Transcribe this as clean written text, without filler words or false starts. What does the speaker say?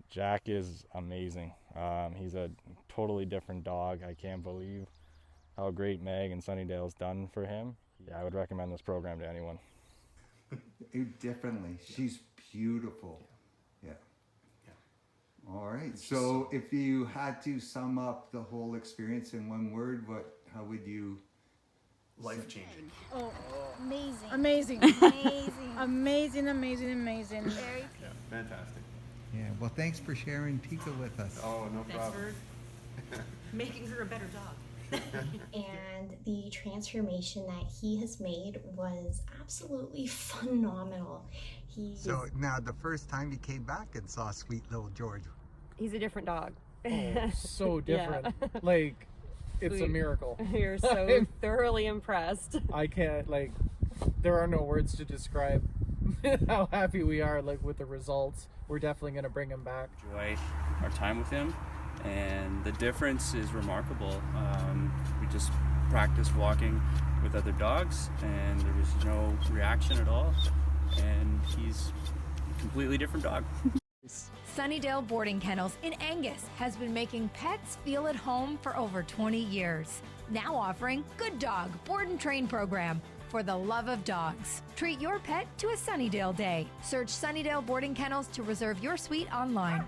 Jack is amazing. He's a totally different dog. I can't believe how great Meg and Sunnidale's done for him. Yeah, I would recommend this program to anyone. Differently. She's beautiful. Yeah. All right. So if you had to sum up the whole experience in one word, how would you? Life-changing. Oh, Amazing. amazing. Amazing. Amazing, amazing, amazing. Very Yeah, fantastic. Yeah. Well, thanks for sharing Tika with us. Oh, no Thanks problem. for making her a better dog. And the transformation that he has made was absolutely phenomenal. So now the first time you came back and saw sweet little George. He's a different dog. Oh, so different. Yeah. Like, it's a miracle. You're so thoroughly impressed. I can't, there are no words to describe how happy we are, with the results. We're definitely going to bring him back. Enjoy our time with him, and the difference is remarkable. We just practiced walking with other dogs, and there was no reaction at all, and he's a completely different dog. Sunnidale Boarding Kennels in Angus has been making pets feel at home for over 20 years. Now offering Good Dog Board and Train program for the love of dogs. Treat your pet to a Sunnidale day. Search Sunnidale Boarding Kennels to reserve your suite online.